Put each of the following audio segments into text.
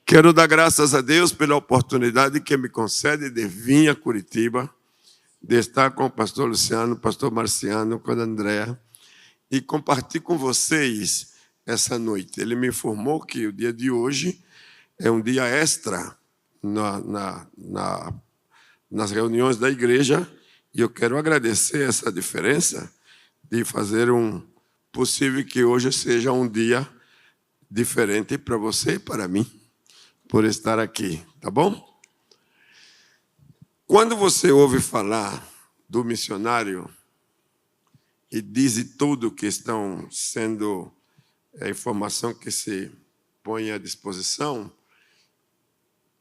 Quero dar graças a Deus pela oportunidade que me concede de vir a Curitiba, de estar com o pastor Luciano, o pastor Marciano, com a Andréa, e compartilhar com vocês essa noite. Ele me informou que o dia de hoje é um dia extra nas reuniões da igreja, e eu quero agradecer essa diferença de fazer possível que hoje seja um dia diferente para você e para mim, por estar aqui, tá bom? Quando você ouve falar do missionário e diz tudo que estão sendo a informação que se põe à disposição,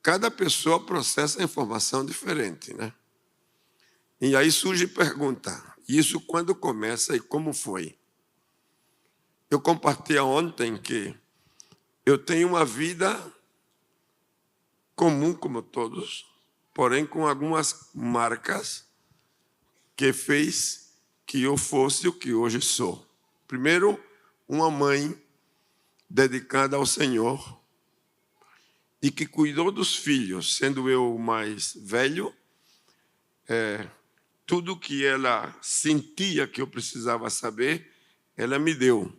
cada pessoa processa a informação diferente, né? E aí surge pergunta, isso quando começa e como foi? Eu compartilhei ontem que eu tenho uma vida comum como todos, porém com algumas marcas que fez que eu fosse o que hoje sou. Primeiro, uma mãe dedicada ao Senhor e que cuidou dos filhos, sendo eu o mais velho, tudo que ela sentia que eu precisava saber, ela me deu.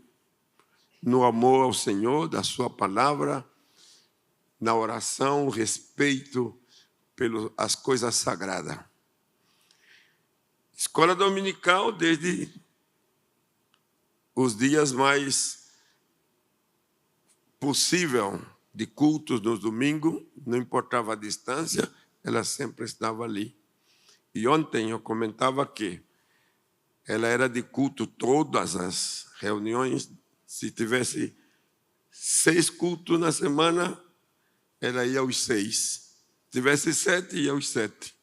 No amor ao Senhor, da sua palavra, na oração, respeito pelas coisas sagradas. Escola dominical, desde os dias mais possível de cultos nos domingos, não importava a distância, ela sempre estava ali. E ontem eu comentava que ela era de culto todas as reuniões. Se tivesse 6 cultos na semana, ela ia aos 6. Se tivesse 7, ia aos 7.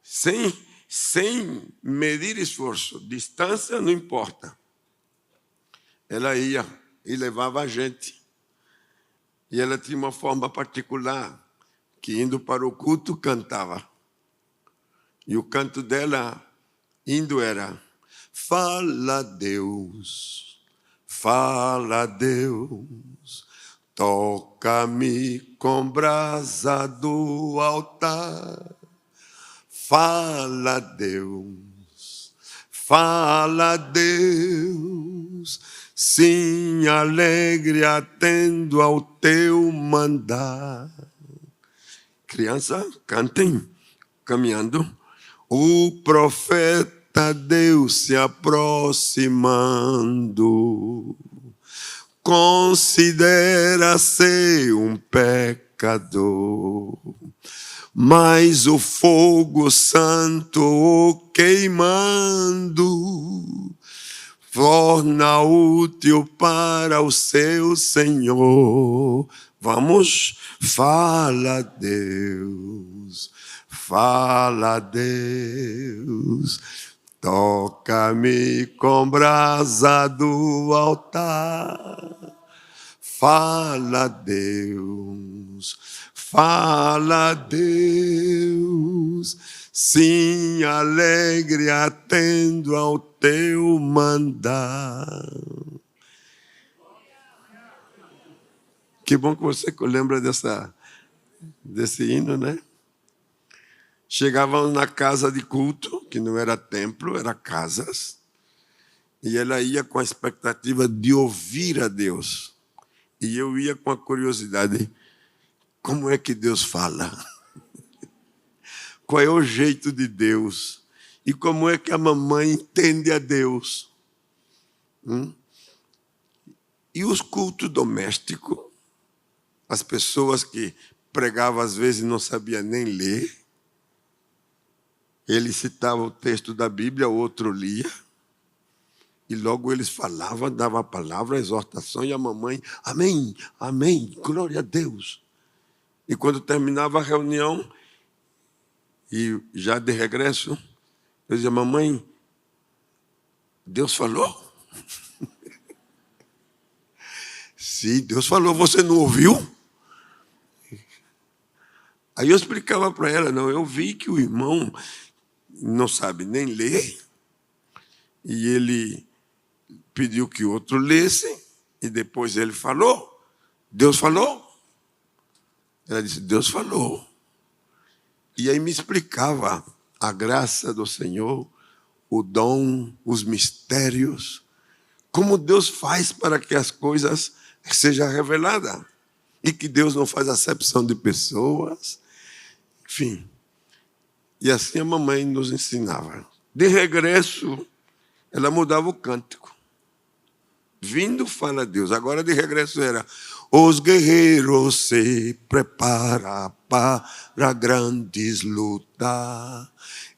Sem medir esforço. Distância não importa. Ela ia e levava a gente. E ela tinha uma forma particular, que indo para o culto, cantava. E o canto dela, indo, era: fala Deus, toca-me com brasa do altar. Fala Deus, sim, alegre atendo ao teu mandar. Criança, cantem, caminhando. O profeta Deus se aproximando, considera-se um pecador, mas o fogo santo o queimando torna útil para o seu Senhor. Vamos, fala Deus, toca-me com brasa do altar. Fala Deus, sim, alegre atendo ao teu mandar. Que bom que você lembra desse hino, né? Chegavam na casa de culto, que não era templo, era casas, e ela ia com a expectativa de ouvir a Deus. E eu ia com a curiosidade, como é que Deus fala? Qual é o jeito de Deus? E como é que a mamãe entende a Deus? E os cultos domésticos, as pessoas que pregavam às vezes não sabiam nem ler, ele citava o texto da Bíblia, outro lia, e logo eles falavam, davam a palavra, a exortação, e a mamãe, amém, amém, glória a Deus. E quando terminava a reunião, e já de regresso, eu dizia, mamãe, Deus falou? Sim, Deus falou, você não ouviu? Aí eu explicava para ela, não, eu vi que o irmão não sabe nem ler, e ele pediu que outro lesse, e depois ele falou, Deus falou. Ela disse, Deus falou. E aí me explicava a graça do Senhor, o dom, os mistérios, como Deus faz para que as coisas sejam reveladas. E que Deus não faz acepção de pessoas. Enfim. E assim a mamãe nos ensinava. De regresso, ela mudava o cântico. Vindo fala Deus. Agora de regresso era: os guerreiros se preparam para grandes lutas.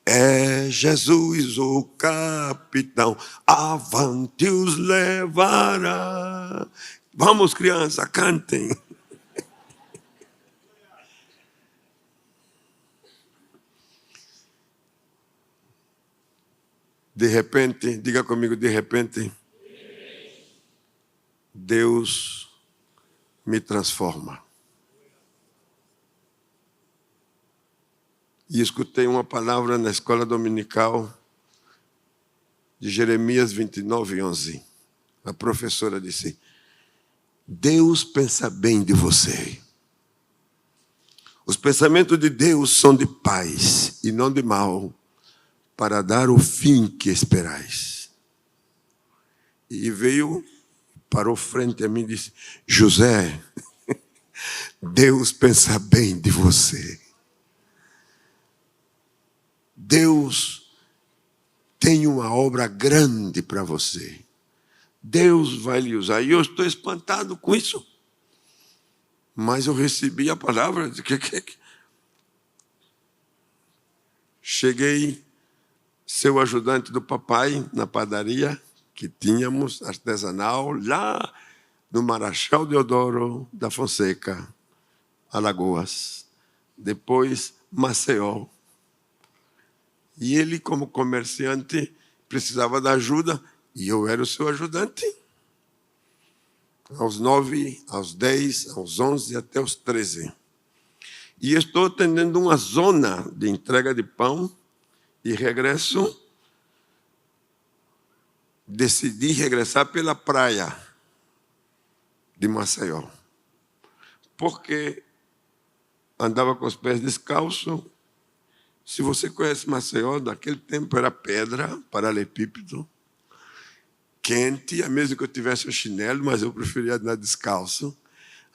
É Jesus o capitão, avante os levará. Vamos, criança, cantem. De repente, diga comigo, de repente, Deus me transforma. E escutei uma palavra na escola dominical de Jeremias 29:11. A professora disse: Deus pensa bem de você. Os pensamentos de Deus são de paz e não de mal, para dar o fim que esperais. E veio, parou frente a mim e disse: José, Deus pensa bem de você. Deus tem uma obra grande para você. Deus vai lhe usar. E eu estou espantado com isso. Mas eu recebi a palavra. Cheguei, seu ajudante do papai, na padaria que tínhamos, artesanal, lá no Marechal Deodoro da Fonseca, Alagoas. Depois, Maceió. E ele, como comerciante, precisava da ajuda, e eu era o seu ajudante. Aos 9, aos 10, aos 11, até os 13. E estou atendendo uma zona de entrega de pão, e regresso. Decidi regressar pela praia de Maceió. Porque andava com os pés descalços. Se você conhece Maceió, naquele tempo era pedra, paralelepípedo, quente, a mesmo que eu tivesse um chinelo, mas eu preferia andar descalço.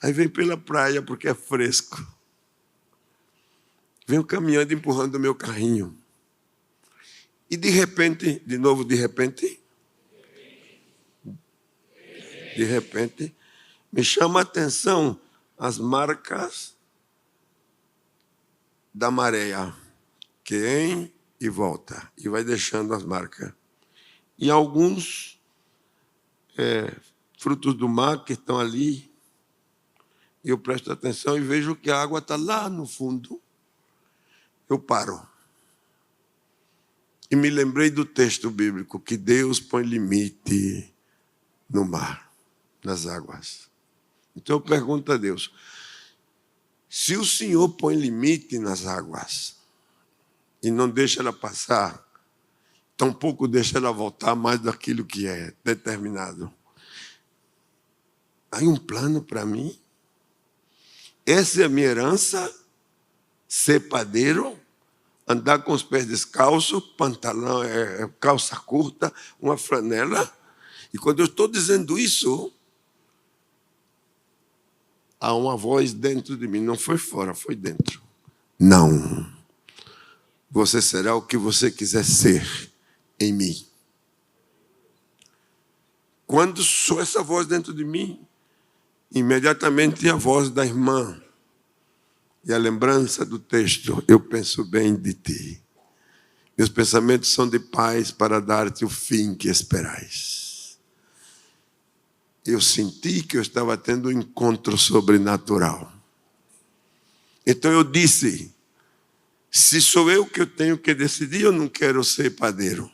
Aí vem pela praia, porque é fresco. Venho caminhando, empurrando o meu carrinho. E de repente, de novo, de repente, me chama a atenção as marcas da maré, que vem e volta, e vai deixando as marcas. E alguns frutos do mar que estão ali, eu presto atenção e vejo que a água está lá no fundo. Eu paro. E me lembrei do texto bíblico, que Deus põe limite no mar, nas águas. Então eu pergunto a Deus, se o Senhor põe limite nas águas e não deixa ela passar, tampouco deixa ela voltar mais daquilo que é determinado. Há um plano para mim? Essa é a minha herança? Ser padeiro? Andar com os pés descalços, pantalão, calça curta, uma flanela? E quando eu estou dizendo isso, há uma voz dentro de mim, não foi fora, foi dentro. Não. Você será o que você quiser ser em mim. Quando sou essa voz dentro de mim, imediatamente a voz da irmã e a lembrança do texto, eu penso bem de ti. Meus pensamentos são de paz para dar-te o fim que esperais. Eu senti que eu estava tendo um encontro sobrenatural. Então eu disse, se sou eu que eu tenho que decidir, eu não quero ser padeiro.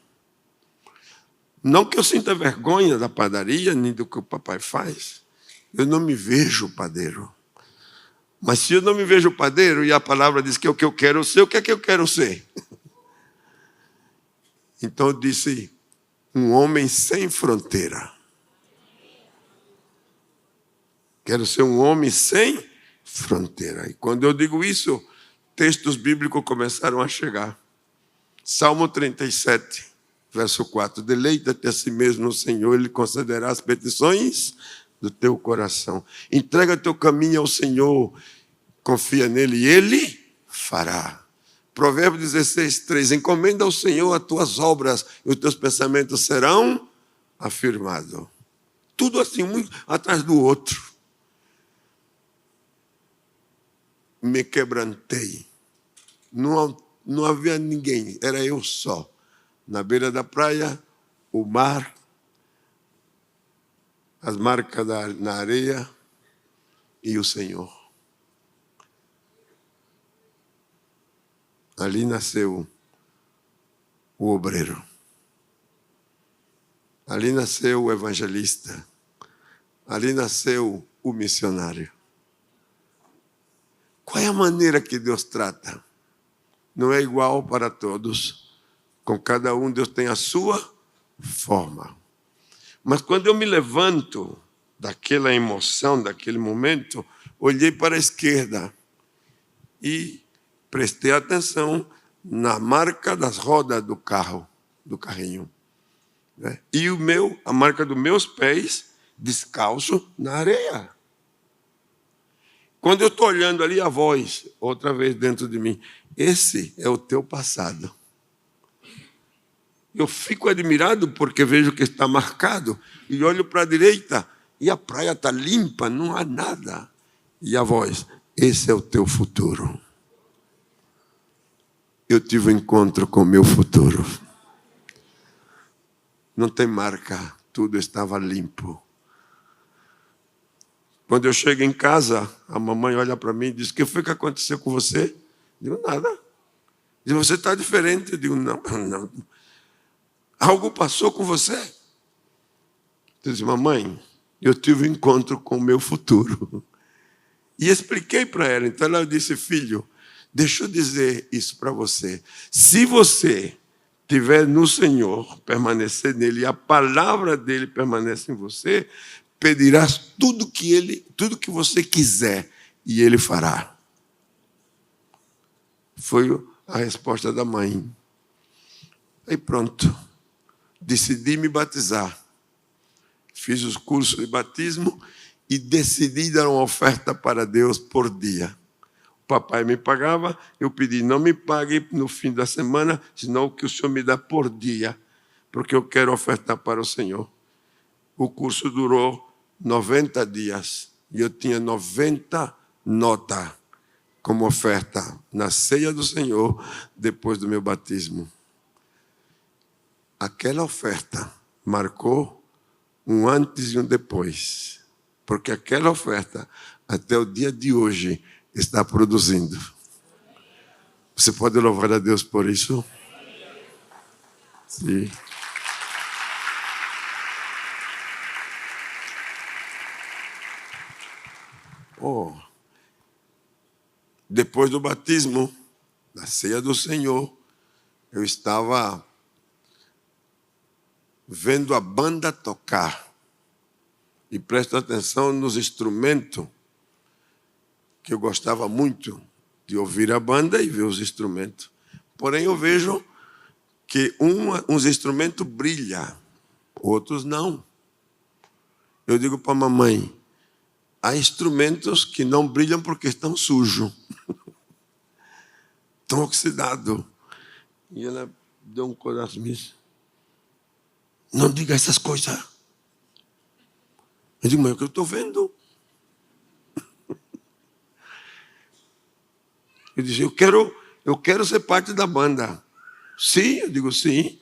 Não que eu sinta vergonha da padaria, nem do que o papai faz. Eu não me vejo padeiro. Mas se eu não me vejo padeiro, e a palavra diz que é o que eu quero ser, o que é que eu quero ser? Então eu disse, um homem sem fronteira. Quero ser um homem sem fronteira. E quando eu digo isso, textos bíblicos começaram a chegar. Salmo 37, verso 4. Deleita-te a si mesmo no Senhor, Ele concederá as petições do teu coração. Entrega teu caminho ao Senhor, confia nele e Ele fará. Provérbios 16, 3. Encomenda ao Senhor as tuas obras e os teus pensamentos serão afirmados. Tudo assim, um atrás do outro. Me quebrantei. Não havia ninguém, era eu só. Na beira da praia, o mar, as marcas na areia e o Senhor. Ali nasceu o obreiro. Ali nasceu o evangelista. Ali nasceu o missionário. Qual é a maneira que Deus trata? Não é igual para todos. Com cada um, Deus tem a sua forma. Mas quando eu me levanto daquela emoção, daquele momento, olhei para a esquerda e prestei atenção na marca das rodas do carro, do carrinho. E a marca dos meus pés descalço na areia. Quando eu estou olhando ali, a voz, outra vez dentro de mim, esse é o teu passado. Eu fico admirado porque vejo que está marcado e olho para a direita e a praia está limpa, não há nada. E a voz, esse é o teu futuro. Eu tive um encontro com o meu futuro. Não tem marca, tudo estava limpo. Quando eu chego em casa, a mamãe olha para mim e diz, o que foi que aconteceu com você? Eu digo, nada. Diz, você está diferente. Eu digo, não. Algo passou com você? Eu disse, mamãe, eu tive um encontro com o meu futuro. E expliquei para ela. Então ela disse, filho, deixa eu dizer isso para você. Se você estiver no Senhor, permanecer nele, e a palavra dele permanece em você, pedirás tudo que você quiser, e ele fará. Foi a resposta da mãe. Aí pronto. Decidi me batizar. Fiz os cursos de batismo e decidi dar uma oferta para Deus por dia. O papai me pagava, eu pedi, não me pague no fim da semana, senão o que o Senhor me dá por dia, porque eu quero ofertar para o Senhor. O curso durou 90 dias e eu tinha 90 notas como oferta na ceia do Senhor depois do meu batismo. Aquela oferta marcou um antes e um depois, porque aquela oferta, até o dia de hoje, está produzindo. Você pode louvar a Deus por isso? Sim. Depois do batismo, da ceia do Senhor, eu estava vendo a banda tocar. E presto atenção nos instrumentos, que eu gostava muito de ouvir a banda e ver os instrumentos. Porém, eu vejo que uns instrumentos brilham, outros não. Eu digo para a mamãe, há instrumentos que não brilham porque estão sujos, estão oxidados. E ela deu um coração nisso. Não diga essas coisas. Eu digo, mas é o que eu estou vendo. Eu disse, eu quero ser parte da banda. Sim, eu digo sim,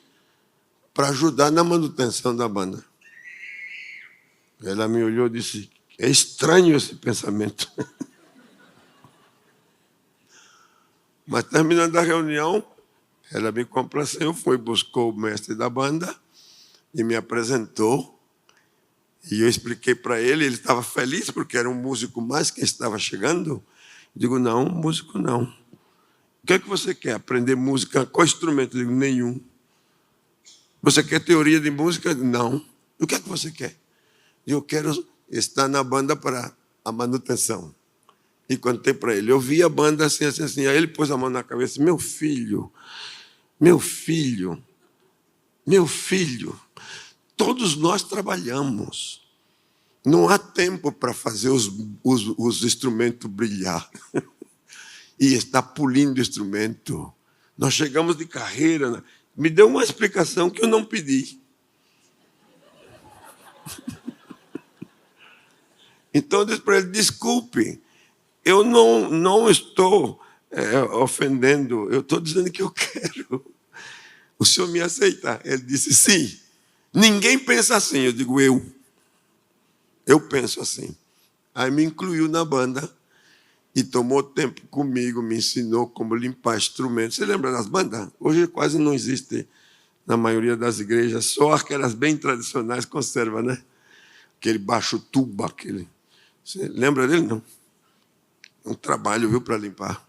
para ajudar na manutenção da banda. Ela me olhou e disse, é estranho esse pensamento. Mas terminando a reunião, ela me complaceu, buscou o mestre da banda e me apresentou. E eu expliquei para ele estava feliz porque era um músico mais que estava chegando. Eu digo, não, músico não. O que é que você quer? Aprender música? Qual instrumento? Eu digo, nenhum. Você quer teoria de música? Não. O que é que você quer? Eu quero estar na banda para a manutenção. E contei para ele. Eu vi a banda assim. Aí ele pôs a mão na cabeça. Meu filho, todos nós trabalhamos. Não há tempo para fazer os instrumentos brilhar. E está polindo o instrumento. Nós chegamos de carreira. Me deu uma explicação que eu não pedi. Então eu disse para ele, desculpe, eu não estou ofendendo, eu estou dizendo que eu quero. O senhor me aceita? Ele disse, sim. Ninguém pensa assim. Eu digo, eu penso assim. Aí me incluiu na banda e tomou tempo comigo, me ensinou como limpar instrumentos. Você lembra das bandas? Hoje quase não existe na maioria das igrejas, só aquelas bem tradicionais conserva, né? Aquele baixo tuba, aquele... Você lembra dele? Não. É um trabalho, viu, para limpar.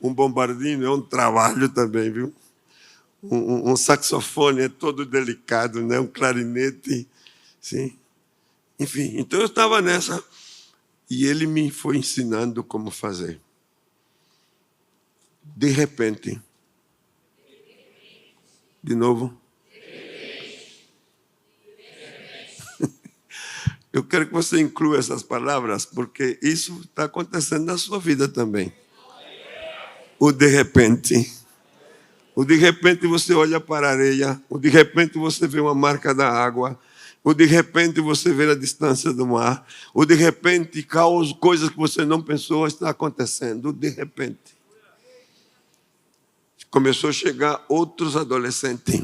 Um bombardino é um trabalho também, viu? Um saxofone é todo delicado, né? Um clarinete, sim. Enfim, então eu estava nessa e ele me foi ensinando como fazer. De repente, de novo, eu quero que você inclua essas palavras, porque isso está acontecendo na sua vida também. O de repente. O de repente você olha para a areia. O de repente você vê uma marca da água. O de repente você vê a distância do mar. O de repente caos, coisas que você não pensou estão acontecendo. O de repente. Começou a chegar outros adolescentes.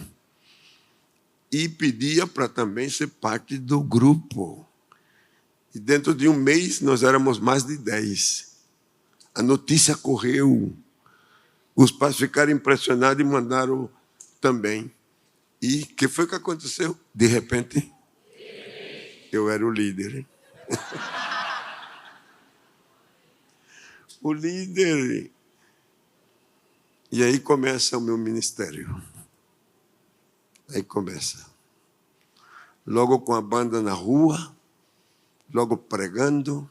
E pedia para também ser parte do grupo. E dentro de um mês nós éramos mais de 10. A notícia correu. Os pais ficaram impressionados e mandaram também. E o que foi que aconteceu? De repente, eu era o líder. O líder. E aí começa o meu ministério. Aí começa. Logo com a banda na rua, logo pregando.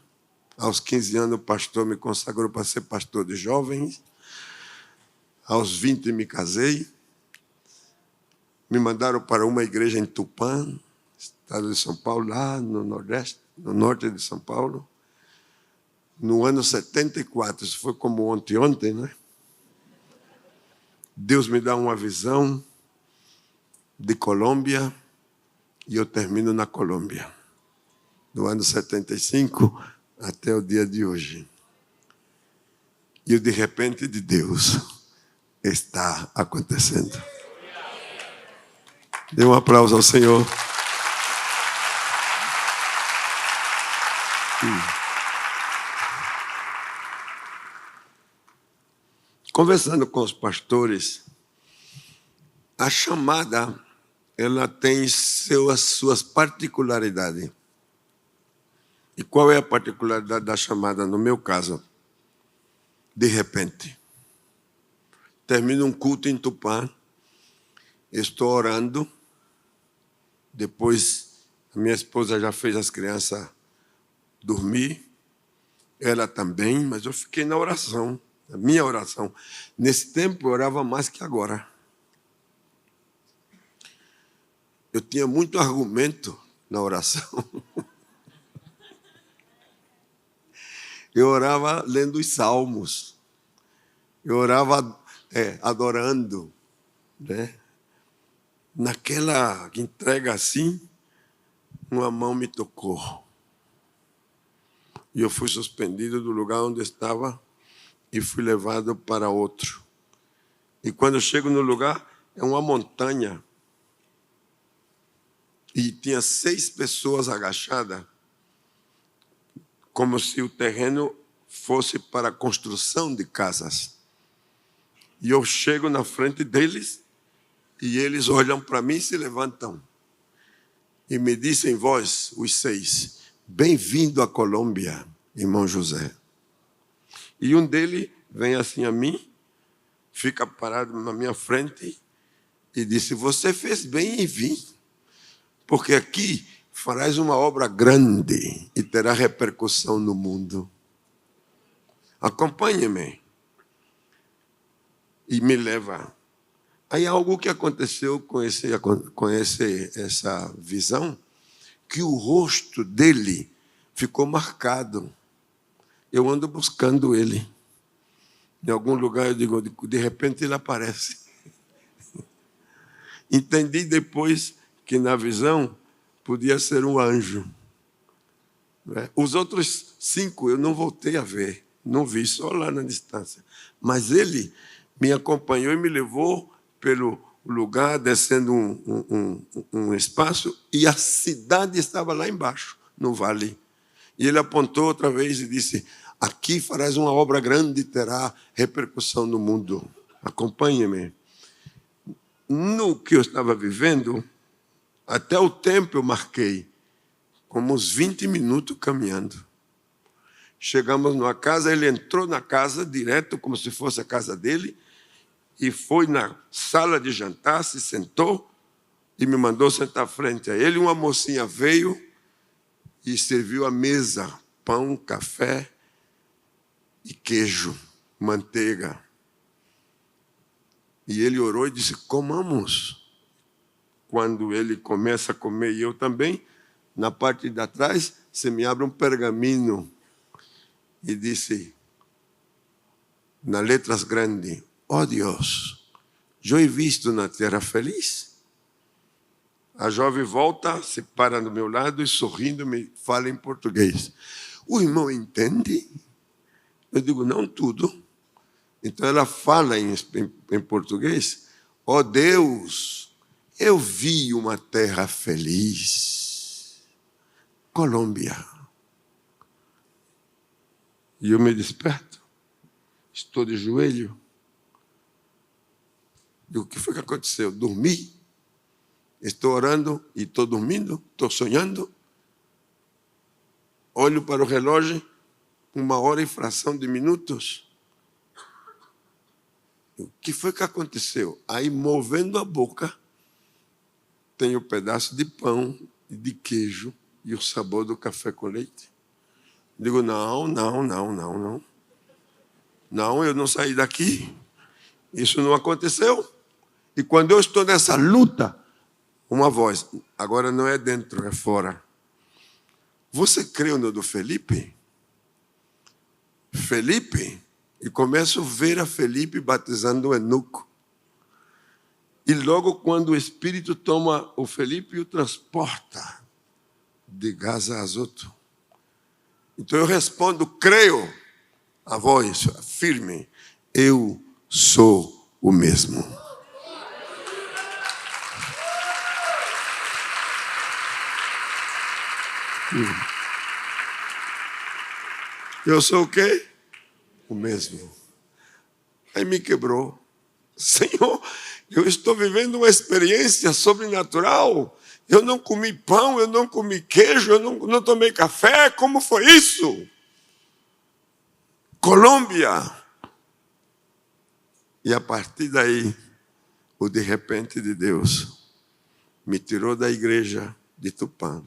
Aos 15 anos o pastor me consagrou para ser pastor de jovens. Aos 20 me casei. Me mandaram para uma igreja em Tupã, estado de São Paulo, lá no Nordeste, no norte de São Paulo. No ano 74, isso foi como ontem, né? Deus me dá uma visão de Colômbia e eu termino na Colômbia. Do ano 75 até o dia de hoje. E o de repente de Deus está acontecendo. Dê um aplauso ao Senhor. Conversando com os pastores, a chamada, ela tem suas particularidades. E qual é a particularidade da chamada, no meu caso? De repente. Termino um culto em Tupã, estou orando, depois a minha esposa já fez as crianças dormir, ela também, mas eu fiquei na oração, na minha oração. Nesse tempo eu orava mais que agora. Eu tinha muito argumento na oração. Eu orava lendo os salmos. Eu orava adorando, né? Naquela entrega assim, uma mão me tocou. E eu fui suspendido do lugar onde estava e fui levado para outro. E quando eu chego no lugar, é uma montanha. E tinha 6 pessoas agachadas, como se o terreno fosse para a construção de casas. E eu chego na frente deles, e eles olham para mim e se levantam. E me dizem em voz, os 6, bem-vindo à Colômbia, irmão José. E um deles vem assim a mim, fica parado na minha frente e disse, você fez bem em vir, porque aqui farás uma obra grande e terá repercussão no mundo. Acompanhe-me. E me leva. Aí algo que aconteceu com essa visão, que o rosto dele ficou marcado. Eu ando buscando ele. Em algum lugar eu digo, de repente ele aparece. Entendi depois que na visão podia ser um anjo. Os outros 5 eu não voltei a ver, não vi, só lá na distância. Mas ele me acompanhou e me levou pelo lugar, descendo um espaço, e a cidade estava lá embaixo, no vale. E ele apontou outra vez e disse, aqui farás uma obra grande e terá repercussão no mundo. Acompanhe-me. No que eu estava vivendo, até o tempo eu marquei, como uns 20 minutos caminhando. Chegamos numa casa, ele entrou na casa direto, como se fosse a casa dele, e foi na sala de jantar, se sentou e me mandou sentar frente a ele. Uma mocinha veio e serviu a mesa, pão, café e queijo, manteiga. E ele orou e disse, comamos. Quando ele começa a comer, e eu também, na parte de trás, se me abre um pergaminho e disse, nas letras grandes, ó Deus, eu he visto na terra feliz. A jovem volta, se para do meu lado e sorrindo me fala em português. O irmão entende? Eu digo, não tudo. Então ela fala em português, ó Deus, eu vi uma terra feliz. Colômbia. E eu me desperto. Estou de joelho. Digo, o que foi que aconteceu? Dormi? Estou orando e estou dormindo? Estou sonhando? Olho para o relógio, 1h e fração de minutos. O que foi que aconteceu? Aí, movendo a boca, tem um pedaço de pão e de queijo e o sabor do café com leite. Digo, não. Não, eu não saí daqui. Isso não aconteceu. E quando eu estou nessa luta, uma voz, agora não é dentro, é fora. Você creu no do Felipe? Felipe? E começo a ver a Felipe batizando o eunuco. E logo quando o Espírito toma o Felipe e o transporta de Gaza a Azoto. Então eu respondo, creio. A voz firme, eu sou o mesmo. Eu sou o quê? O mesmo. Aí me quebrou. Senhor, eu estou vivendo uma experiência sobrenatural. Eu não comi pão, eu não comi queijo, eu não tomei café. Como foi isso? Colômbia. E a partir daí, o de repente de Deus me tirou da igreja de Tupã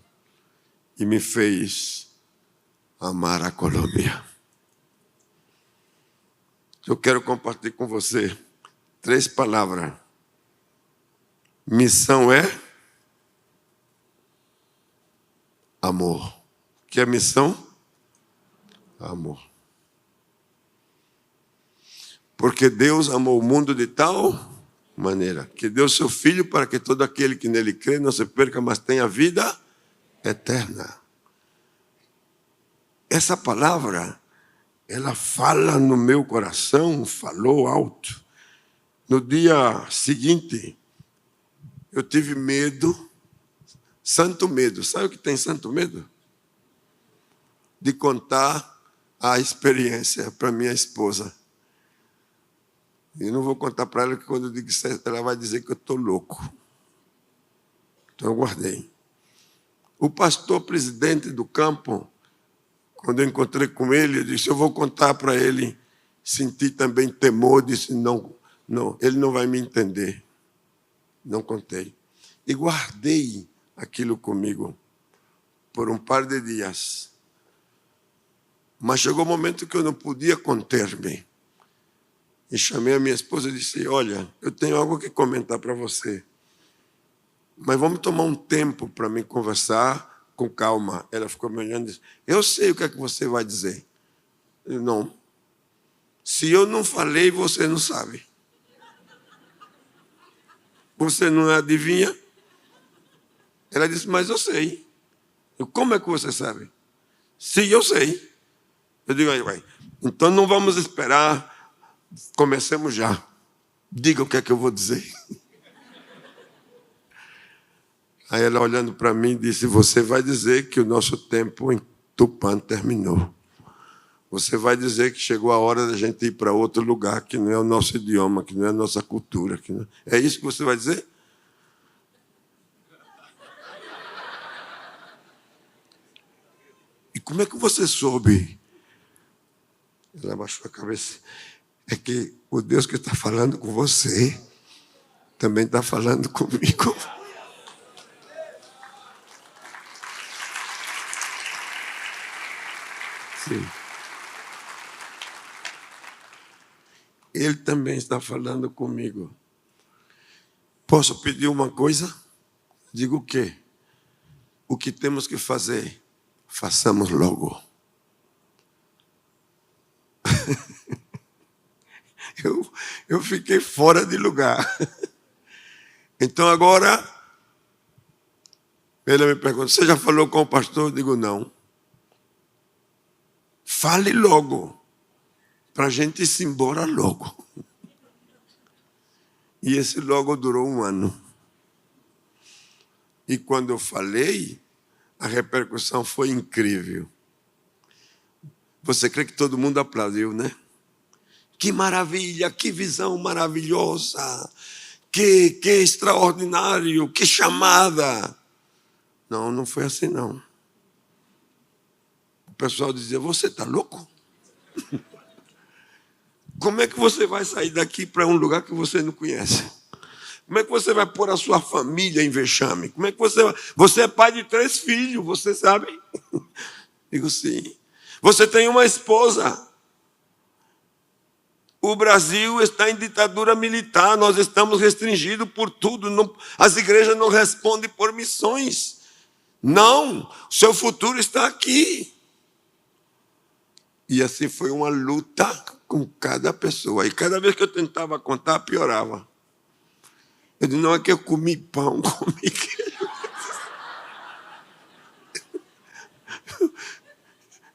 e me fez amar a Colômbia. Eu quero compartilhar com você 3 palavras. Missão é amor. O que é missão? Amor. Porque Deus amou o mundo de tal maneira que deu seu Filho para que todo aquele que nele crê não se perca, mas tenha vida eterna. Essa palavra, ela fala no meu coração, falou alto. No dia seguinte, eu tive medo, santo medo. Sabe o que tem santo medo? De contar a experiência para minha esposa. E não vou contar para ela, que quando eu digo isso, ela vai dizer que eu estou louco. Então eu guardei. O pastor presidente do campo, quando eu encontrei com ele, eu disse, eu vou contar para ele. Senti também temor, disse, não, ele não vai me entender. Não contei. E guardei aquilo comigo. por um par de dias. Mas chegou um momento que eu não podia conter-me. E chamei a minha esposa e disse: olha, eu tenho algo que comentar para você. Mas vamos tomar um tempo para me conversar com calma. Ela ficou me olhando e disse: eu sei o que é que você vai dizer. Eu, não. Se eu não falei, você não sabe. Você não adivinha? Ela disse: mas eu sei. Eu, como é que você sabe? Sim, eu sei. Eu digo: aí, vai. Então não vamos esperar. Comecemos já. Diga o que é que eu vou dizer. Aí ela, olhando para mim, disse: você vai dizer que o nosso tempo em Tupã terminou. Você vai dizer que chegou a hora da gente ir para outro lugar, que não é o nosso idioma, que não é a nossa cultura. Que não... É isso que você vai dizer? E como é que você soube? Ela abaixou a cabeça. É que o Deus que está falando com você também está falando comigo. Sim. Ele também está falando comigo. Posso pedir uma coisa? Digo o quê? O que temos que fazer, façamos logo. Eu fiquei fora de lugar. Então agora, ele me pergunta: você já falou com o pastor? Eu digo: não. Fale logo, para a gente ir embora logo. E esse logo durou 1 ano. E quando eu falei, a repercussão foi incrível. Você crê que todo mundo aplaudiu, né? Que maravilha, que visão maravilhosa, que extraordinário, que chamada. Não, não foi assim não. O pessoal dizia: você está louco? Como é que você vai sair daqui para um lugar que você não conhece? Como é que você vai pôr a sua família em vexame? Como é que você vai... Você é pai de 3 filhos, você sabe? Digo: sim. Você tem uma esposa. O Brasil está em ditadura militar, nós estamos restringidos por tudo. Não, as igrejas não respondem por missões. Não, seu futuro está aqui. E assim foi uma luta com cada pessoa. E cada vez que eu tentava contar, piorava. Eu disse: não, é que eu comi pão, comi queijo.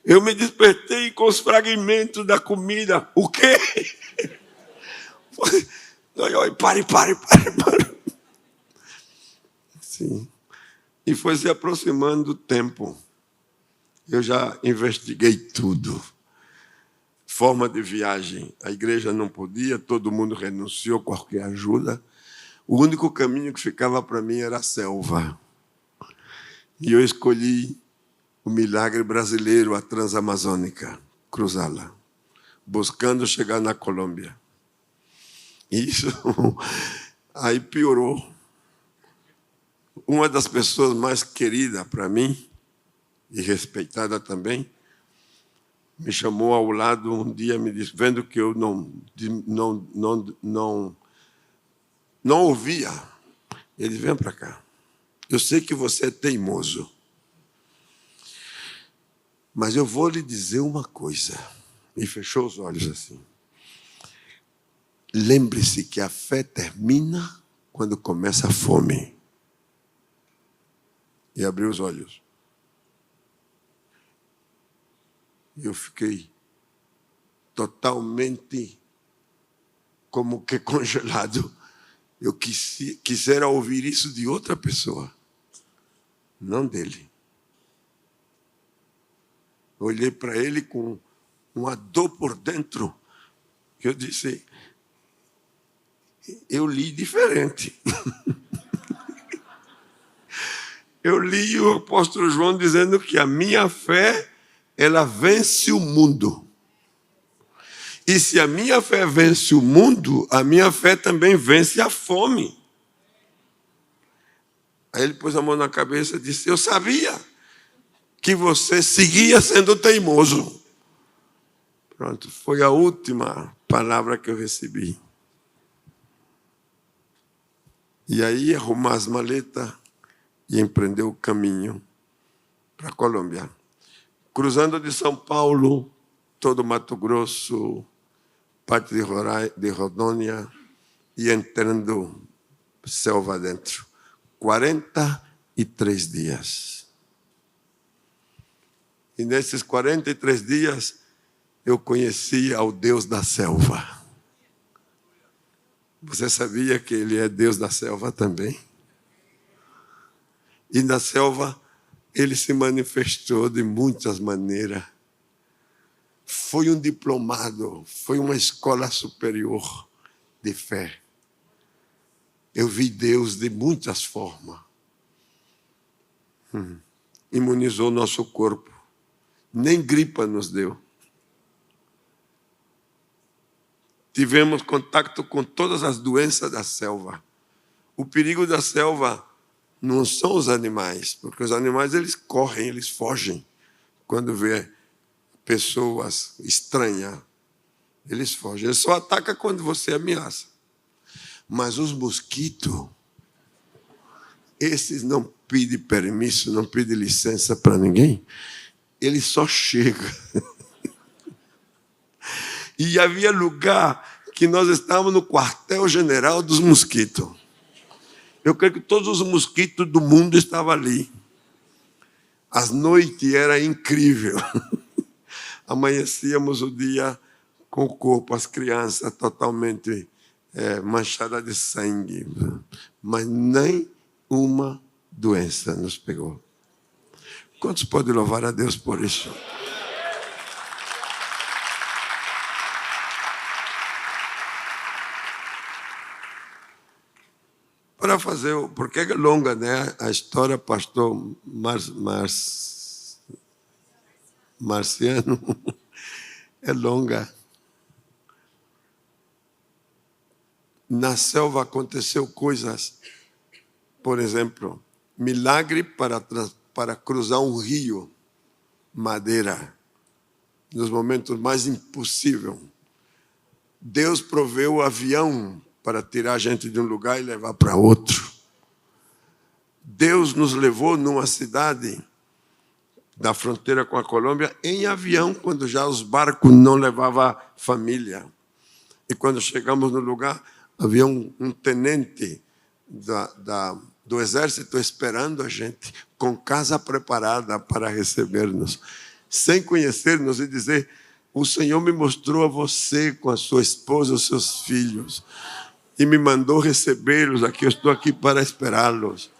Eu me despertei com os fragmentos da comida. O quê? Pare. Sim. E foi se aproximando do tempo. Eu já investiguei tudo. Forma de viagem. A igreja não podia, todo mundo renunciou a qualquer ajuda. O único caminho que ficava para mim era a selva. E eu escolhi o milagre brasileiro, a Transamazônica, cruzá-la, buscando chegar na Colômbia. Isso aí piorou. Uma das pessoas mais queridas para mim, e respeitada também, me chamou ao lado um dia, me disse, vendo que eu não ouvia. Ele: vem para cá. Eu sei que você é teimoso, mas eu vou lhe dizer uma coisa. E fechou os olhos assim. Lembre-se que a fé termina quando começa a fome. E abriu os olhos. E eu fiquei totalmente como que congelado. Eu quisera ouvir isso de outra pessoa, não dele. Olhei para ele com uma dor por dentro. Eu disse: eu li diferente. Eu li o apóstolo João dizendo que a minha fé, ela vence o mundo. E se a minha fé vence o mundo, a minha fé também vence a fome. Aí ele pôs a mão na cabeça e disse: eu sabia que você seguia sendo teimoso. Pronto, foi a última palavra que eu recebi. E aí arrumar as maletas e empreendeu o caminho para a Colômbia. Cruzando de São Paulo, todo Mato Grosso, parte de Rondônia e entrando selva dentro. 43 dias. E nesses 43 dias, eu conheci ao Deus da selva. Você sabia que Ele é Deus da selva também? E na selva, Ele se manifestou de muitas maneiras. Foi um diplomado, foi uma escola superior de fé. Eu vi Deus de muitas formas. Imunizou nosso corpo. Nem gripa nos deu. Tivemos contato com todas as doenças da selva. O perigo da selva não são os animais, porque os animais eles correm, eles fogem. Quando vê pessoas estranhas, eles fogem. Eles só atacam quando você ameaça. Mas os mosquitos, esses não pedem permisso, não pedem licença para ninguém. Eles só chegam. E havia lugar que nós estávamos no quartel-general dos mosquitos. Eu creio que todos os mosquitos do mundo estavam ali. As noites era incrível. Amanhecíamos o dia com o corpo, as crianças totalmente manchadas de sangue. Mas nem uma doença nos pegou. Quantos podem louvar a Deus por isso? Para fazer, porque é longa, né? A história, pastor Marciano, é longa. Na selva aconteceu coisas, por exemplo, milagre para cruzar um rio, madeira, nos momentos mais impossíveis. Deus proveu o avião para tirar a gente de um lugar e levar para outro. Deus nos levou numa cidade da fronteira com a Colômbia em avião, quando já os barcos não levavam família. E quando chegamos no lugar, havia um tenente do exército esperando a gente, com casa preparada para receber-nos, sem conhecer-nos e dizer: o Senhor me mostrou a você com a sua esposa, os seus filhos, e me mandou recebê-los aqui, eu estou aqui para esperá-los.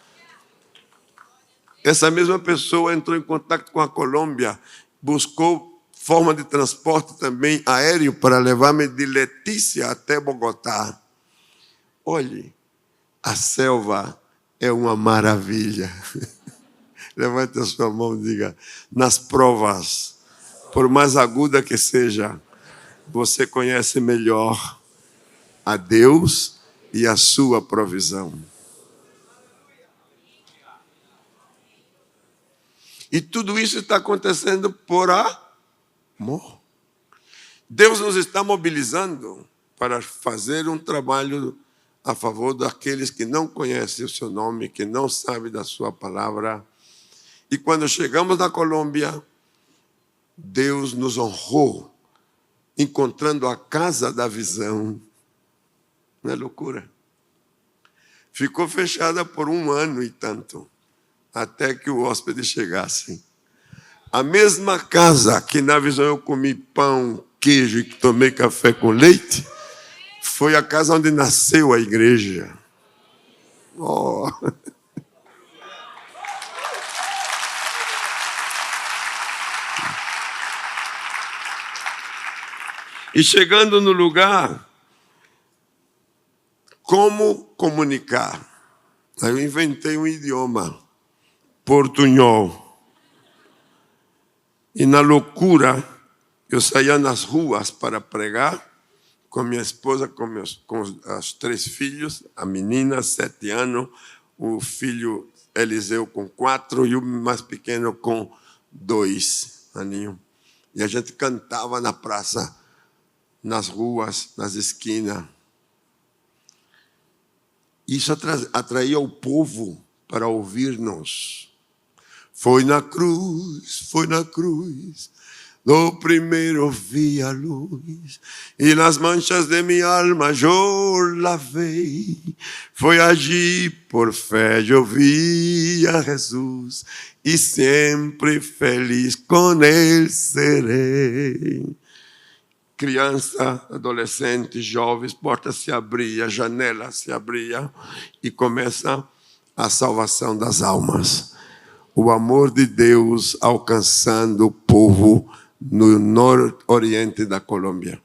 Essa mesma pessoa entrou em contato com a Colômbia, buscou forma de transporte também aéreo para levar-me de Letícia até Bogotá. Olhe, a selva é uma maravilha. Levante a sua mão e diga: nas provas, por mais aguda que seja, você conhece melhor a Deus e a sua provisão. E tudo isso está acontecendo por amor. Deus nos está mobilizando para fazer um trabalho a favor daqueles que não conhecem o seu nome, que não sabem da sua palavra. E quando chegamos na Colômbia, Deus nos honrou, encontrando a casa da visão. Não é loucura? Ficou fechada por 1 ano e tanto, até que o hóspede chegasse. A mesma casa que na visão eu comi pão, queijo e tomei café com leite, foi a casa onde nasceu a igreja. Oh. E chegando no lugar, como comunicar? Aí eu inventei um idioma, portunhol. E na loucura, eu saía nas ruas para pregar, com minha esposa, com os 3 filhos, a menina, 7 anos, o filho Eliseu com 4 e o mais pequeno com 2 aninhos. E a gente cantava na praça, nas ruas, nas esquinas. Isso atraía o povo para ouvir-nos. Foi na cruz, no primeiro vi a luz, e nas manchas de minha alma eu lavei. Foi allí, por fé, eu vi a Jesus, e sempre feliz com Ele serei. Criança, adolescente, jovens, porta se abria, janela se abria, e começa a salvação das almas. O amor de Deus alcançando o povo no norte-oriente da Colômbia.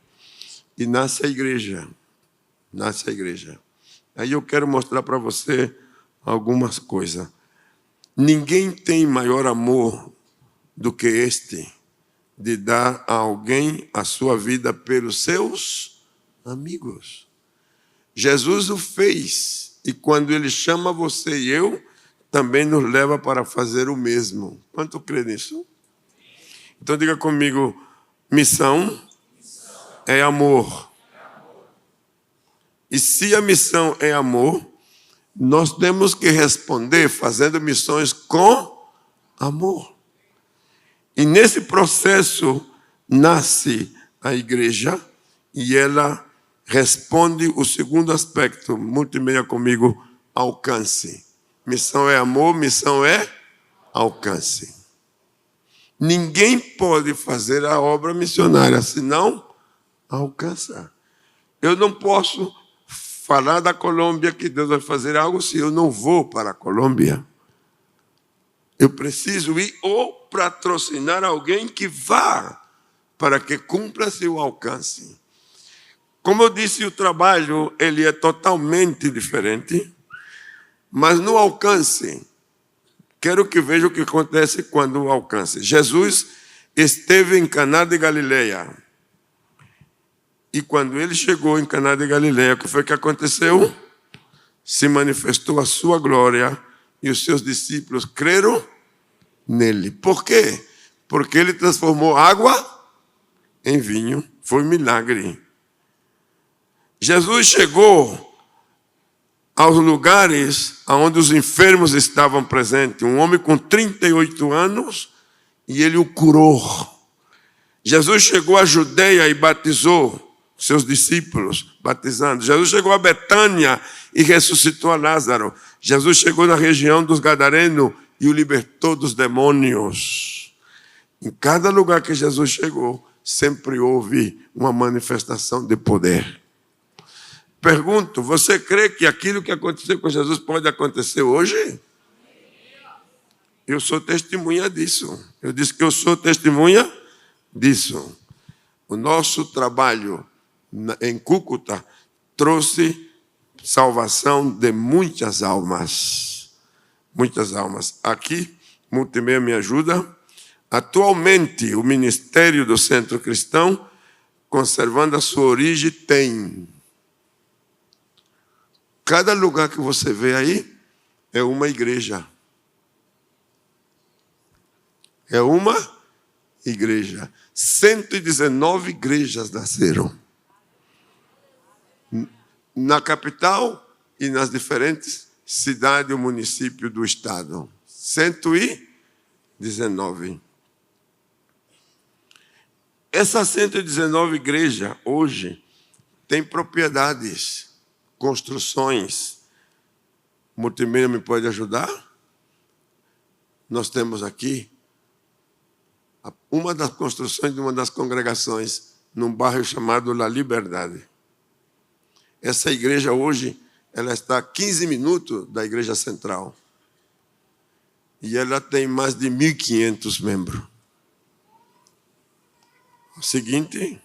E nasce a igreja. Aí eu quero mostrar para você algumas coisas. Ninguém tem maior amor do que este, de dar a alguém a sua vida pelos seus amigos. Jesus o fez, e quando Ele chama você e eu, também nos leva para fazer o mesmo. Quanto crê nisso? Então diga comigo, missão é amor. E se a missão é amor, nós temos que responder fazendo missões com amor. E nesse processo nasce a igreja e ela responde o segundo aspecto. Multimeia comigo, alcance. Missão é amor, missão é alcance. Ninguém pode fazer a obra missionária se não alcançar. Eu não posso falar da Colômbia que Deus vai fazer algo se eu não vou para a Colômbia. Eu preciso ir ou patrocinar alguém que vá para que cumpra seu alcance. Como eu disse, o trabalho ele é totalmente diferente, mas no alcance, quero que veja o que acontece quando o alcance. Jesus esteve em Caná de Galileia. E quando ele chegou em Caná de Galileia, o que foi que aconteceu? Se manifestou a sua glória e os seus discípulos creram nele. Por quê? Porque ele transformou água em vinho. Foi um milagre. Jesus chegou aos lugares onde os enfermos estavam presentes. Um homem com 38 anos e ele o curou. Jesus chegou à Judeia e batizou seus discípulos, batizando. Jesus chegou a Betânia e ressuscitou a Lázaro. Jesus chegou na região dos Gadarenos e o libertou dos demônios. Em cada lugar que Jesus chegou, sempre houve uma manifestação de poder. Pergunto, você crê que aquilo que aconteceu com Jesus pode acontecer hoje? Eu sou testemunha disso. Eu disse que eu sou testemunha disso. O nosso trabalho em Cúcuta trouxe salvação de muitas almas. Muitas almas. Aqui, Multimeia me ajuda. Atualmente, o Ministério do Centro Cristão, conservando a sua origem, tem... Cada lugar que você vê aí é uma igreja. É uma igreja. 119 igrejas nasceram. Na capital e nas diferentes cidades e municípios do estado. 119. Essas 119 igrejas, hoje, têm propriedades, construções. Multimeia me pode ajudar? Nós temos aqui uma das construções de uma das congregações num bairro chamado La Liberdade. Essa igreja hoje, ela está a 15 minutos da igreja central. E ela tem mais de 1.500 membros. O seguinte...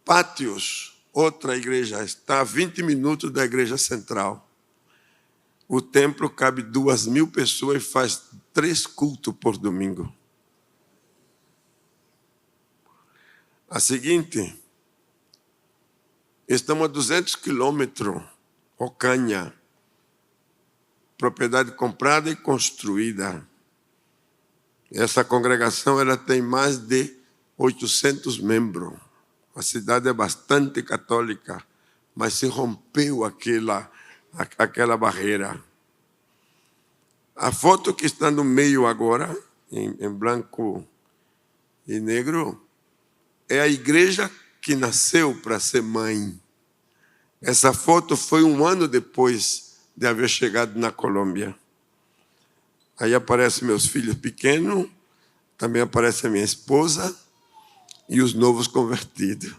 Pátios, outra igreja, está a 20 minutos da igreja central. O templo cabe 2.000 pessoas e faz 3 cultos por domingo. A seguinte, estamos a 200 quilômetros, Ocaña. propriedade comprada e construída. Essa congregação ela tem mais de 800 membros. A cidade é bastante católica, mas se rompeu aquela barreira. A foto que está no meio agora, em branco e negro, é a igreja que nasceu para ser mãe. Essa foto foi 1 ano depois de haver chegado na Colômbia. Aí aparecem meus filhos pequenos, também aparece a minha esposa e os novos convertidos.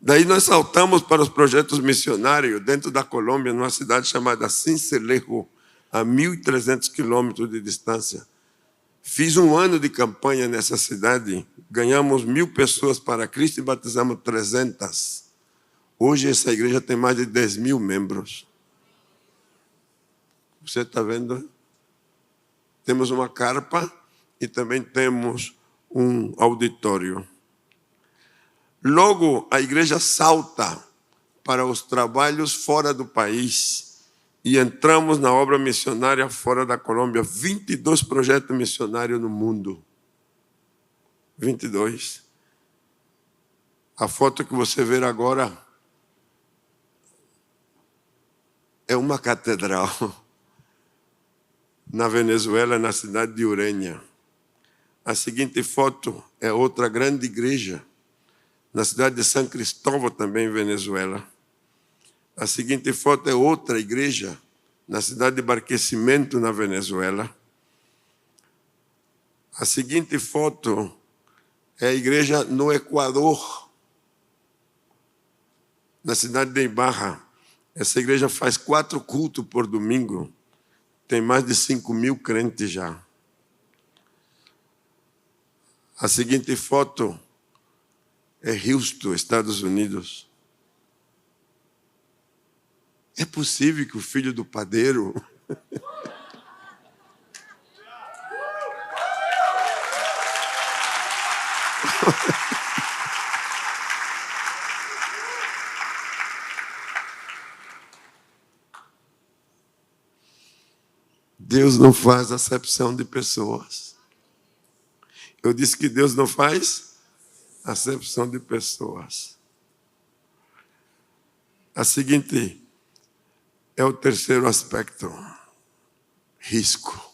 Daí nós saltamos para os projetos missionários dentro da Colômbia, numa cidade chamada Sincelejo, a 1.300 quilômetros de distância. Fiz 1 ano de campanha nessa cidade, ganhamos 1.000 pessoas para Cristo e batizamos 300. Hoje essa igreja tem mais de 10.000 membros. Você está vendo? Temos uma carpa e também temos um auditório. Logo, a igreja salta para os trabalhos fora do país e entramos na obra missionária fora da Colômbia. 22 projetos missionários no mundo. 22. A foto que você vê agora é uma catedral na Venezuela, na cidade de Ureña. A seguinte foto é outra grande igreja, na cidade de San Cristóbal, também em Venezuela. A seguinte foto é outra igreja, na cidade de Barquisimeto, na Venezuela. A seguinte foto é a igreja no Equador, na cidade de Ibarra. Essa igreja faz 4 cultos por domingo. Tem mais de 5.000 crentes já. A seguinte foto é Houston, Estados Unidos. É possível que o filho do padeiro Deus não faz acepção de pessoas. Eu disse que Deus não faz acepção de pessoas. A seguinte é o terceiro aspecto: risco.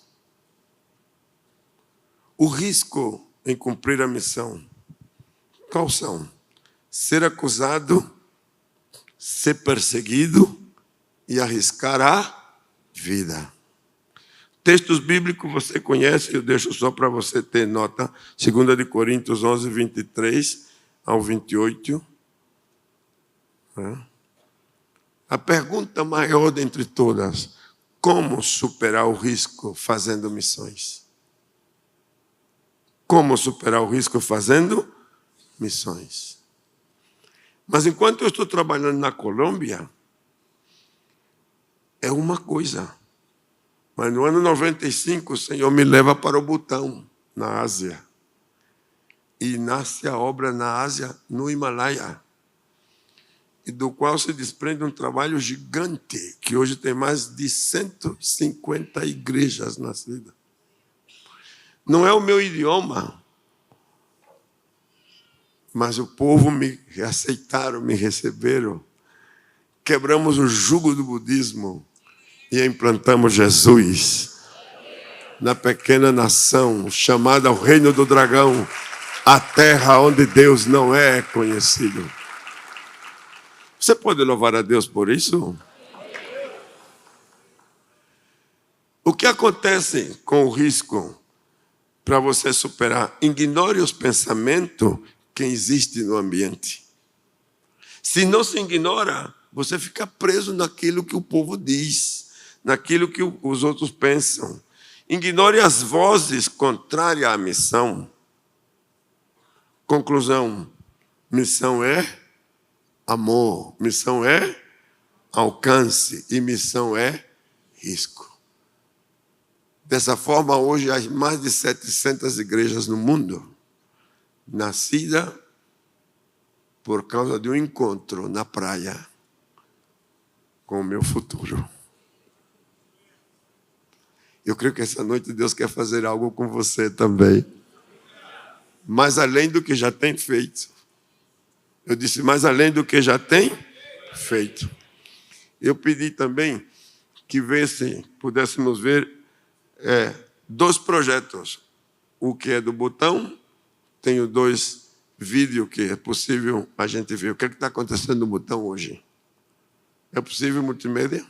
O risco em cumprir a missão. Quais são? Ser acusado, ser perseguido e arriscar a vida. Textos bíblicos você conhece, eu deixo só para você ter nota. 2 Coríntios 11, 23 ao 28. A pergunta maior dentre todas: como superar o risco fazendo missões? Como superar o risco fazendo missões? Mas enquanto eu estou trabalhando na Colômbia, é uma coisa. Mas no ano 95, o Senhor me leva para o Butão, na Ásia. E nasce a obra na Ásia, no Himalaia. E do qual se desprende um trabalho gigante, que hoje tem mais de 150 igrejas nascidas. Não é o meu idioma, mas o povo me aceitaram, me receberam. Quebramos o jugo do budismo e implantamos Jesus na pequena nação chamada o Reino do Dragão, a terra onde Deus não é conhecido. Você pode louvar a Deus por isso? O que acontece com o risco para você superar? Ignore os pensamentos que existem no ambiente. Se não se ignora, você fica preso naquilo que o povo diz, naquilo que os outros pensam. Ignore as vozes contrárias à missão. Conclusão: missão é amor, missão é alcance e missão é risco. Dessa forma, hoje há mais de 700 igrejas no mundo, nascida por causa de um encontro na praia com o meu futuro. Eu creio que essa noite Deus quer fazer algo com você também. Mais além do que já tem feito. Eu disse, mais além do que já tem feito. Eu pedi também que pudéssemos ver 2 projetos. O que é do Botão, tenho 2 vídeos que é possível a gente ver. O que está acontecendo no Botão hoje? É possível multimídia?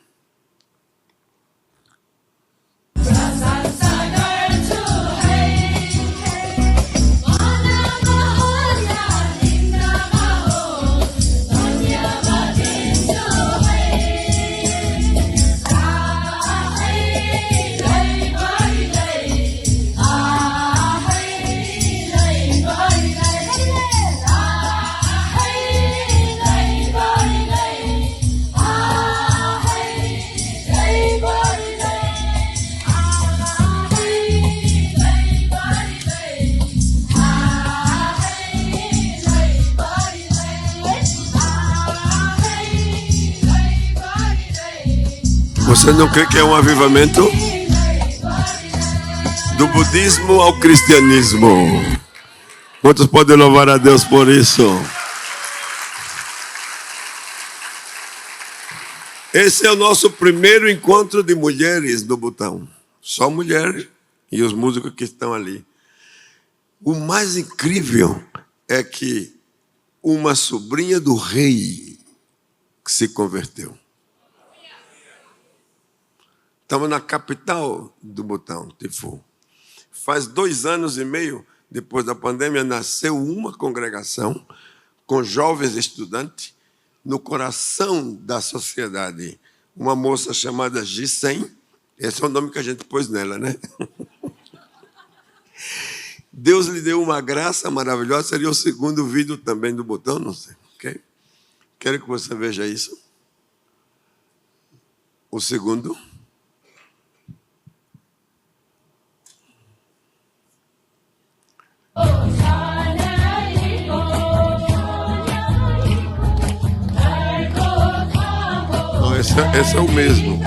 Você não crê que é um avivamento? Do budismo ao cristianismo. Quantos podem louvar a Deus por isso? Esse é o nosso primeiro encontro de mulheres do Botão. Só mulheres e os músicos que estão ali. O mais incrível é que uma sobrinha do rei se converteu. Estamos na capital do Botão, Tifu. Faz 2 anos e meio, depois da pandemia, nasceu uma congregação com jovens estudantes no coração da sociedade. Uma moça chamada Gissem, esse é o nome que a gente pôs nela, né? Deus lhe deu uma graça maravilhosa, seria o 2º vídeo também do Botão, não sei. Okay? Quero que você veja isso. O 2º. Não, esse é o mesmo.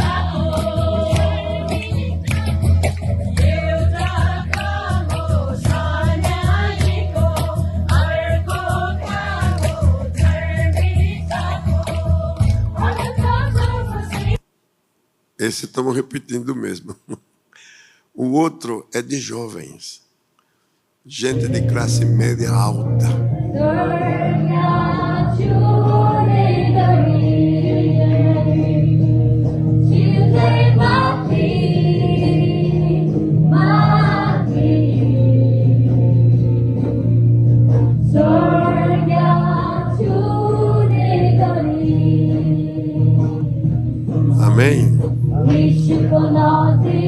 Esse estamos repetindo mesmo. O outro é de jovens. Gente de classe média alta. Amém?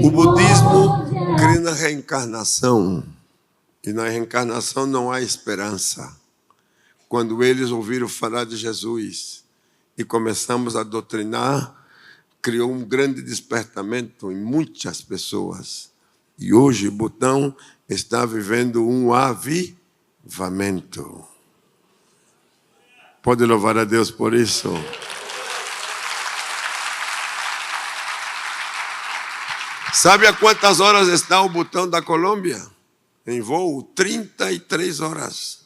O budismo crê na reencarnação. E na reencarnação não há esperança. Quando eles ouviram falar de Jesus e começamos a doutrinar, criou um grande despertamento em muitas pessoas. E hoje o Botão está vivendo um avivamento. Pode louvar a Deus por isso? Sabe a quantas horas está o Botão da Colômbia? Em voo, 33 horas.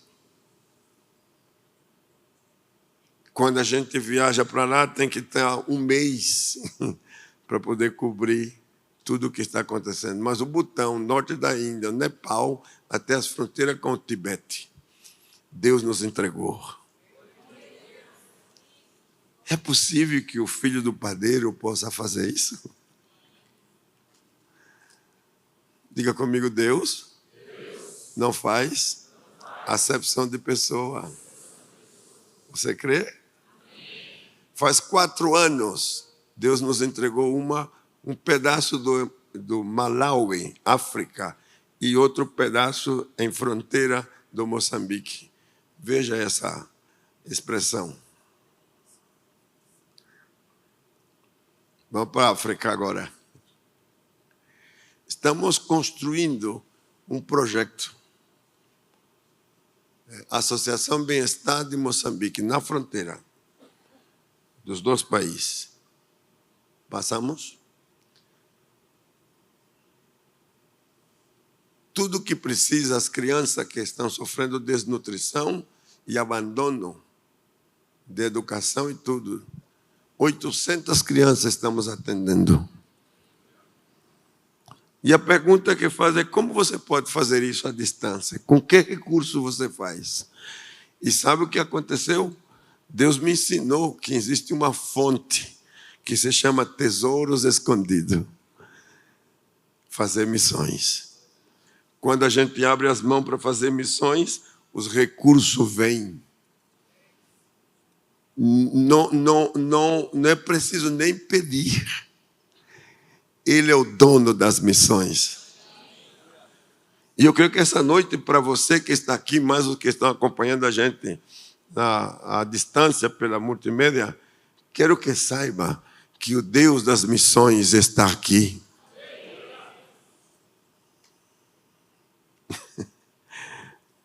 Quando a gente viaja para lá, tem que ter 1 mês para poder cobrir tudo o que está acontecendo. Mas o Butão, norte da Índia, o Nepal, até as fronteiras com o Tibete, Deus nos entregou. É possível que o filho do padeiro possa fazer isso? Diga comigo, Deus não faz acepção de pessoa. Você crê? Faz 4 anos, Deus nos entregou um pedaço do Malawi, África, e outro pedaço em fronteira do Moçambique. Veja essa expressão. Vamos para a África agora. Estamos construindo um projeto. Associação Bem-Estar de Moçambique, na fronteira dos 2 países. Passamos? tudo que precisa, as crianças que estão sofrendo desnutrição e abandono de educação e tudo. 800 crianças estamos atendendo. E a pergunta que faz é: como você pode fazer isso à distância? Com que recurso você faz? E sabe o que aconteceu? Deus me ensinou que existe uma fonte que se chama tesouros escondidos. Fazer missões. Quando a gente abre as mãos para fazer missões, os recursos vêm. Não é preciso nem pedir. Ele é o dono das missões. E eu creio que essa noite, para você que está aqui, mais os que estão acompanhando a gente à distância pela multimédia, quero que saiba que o Deus das missões está aqui.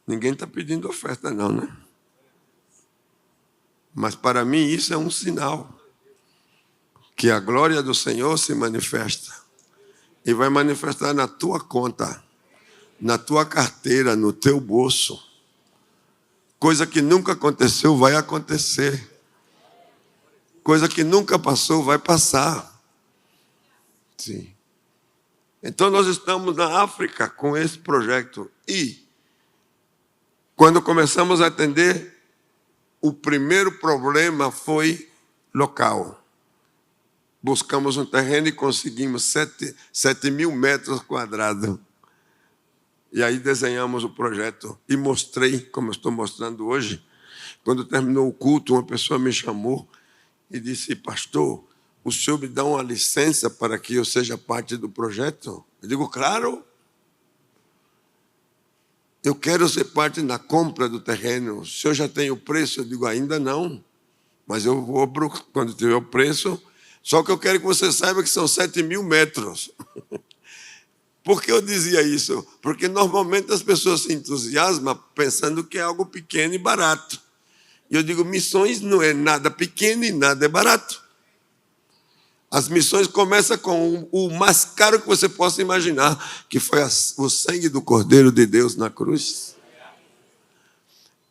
Ninguém está pedindo oferta não, né? Mas para mim isso é um sinal que a glória do Senhor se manifesta e vai manifestar na tua conta, na tua carteira, no teu bolso. Coisa que nunca aconteceu vai acontecer. Coisa que nunca passou vai passar. Sim. Então nós estamos na África com esse projeto e quando começamos a atender, o primeiro problema foi local. Buscamos um terreno e conseguimos 7.000 metros quadrados. E aí desenhamos o projeto e mostrei, como eu estou mostrando hoje. Quando terminou o culto, uma pessoa me chamou e disse: pastor, o senhor me dá uma licença para que eu seja parte do projeto? Eu digo: claro. Eu quero ser parte na compra do terreno. O senhor já tem o preço? Eu digo: ainda não. Mas eu vou, quando tiver o preço. Só que eu quero que você saiba que são 7.000 metros. Por que eu dizia isso? Porque normalmente as pessoas se entusiasmam pensando que é algo pequeno e barato. E eu digo: missões não é nada pequeno e nada é barato. As missões começam com o mais caro que você possa imaginar, que foi o sangue do Cordeiro de Deus na cruz.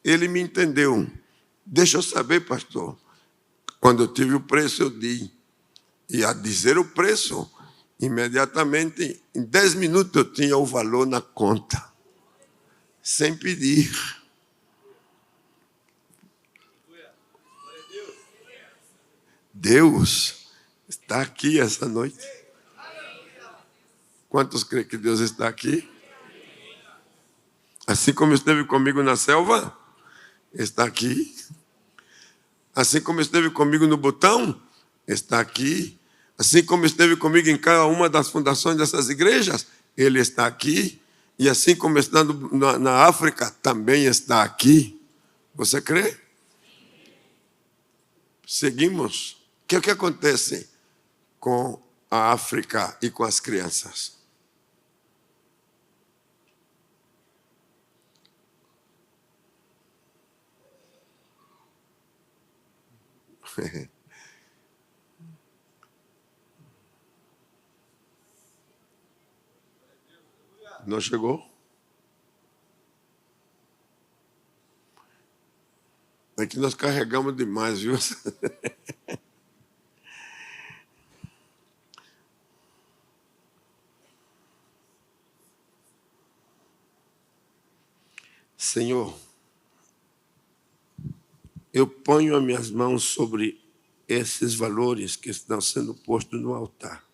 Ele me entendeu. Deixa eu saber, pastor. Quando eu tive o preço, eu dei. E a dizer o preço, imediatamente, em 10 minutos eu tinha o valor na conta. Sem pedir. Deus está aqui essa noite. Quantos creem que Deus está aqui? Assim como esteve comigo na selva, está aqui. Assim como esteve comigo no Butão, está aqui. Assim como esteve comigo em cada uma das fundações dessas igrejas, Ele está aqui. E assim como está na África, também está aqui. Você crê? Seguimos. O que é que acontece com a África e com as crianças? Não chegou? É que nós carregamos demais, viu? Senhor, eu ponho as minhas mãos sobre esses valores que estão sendo postos no altar,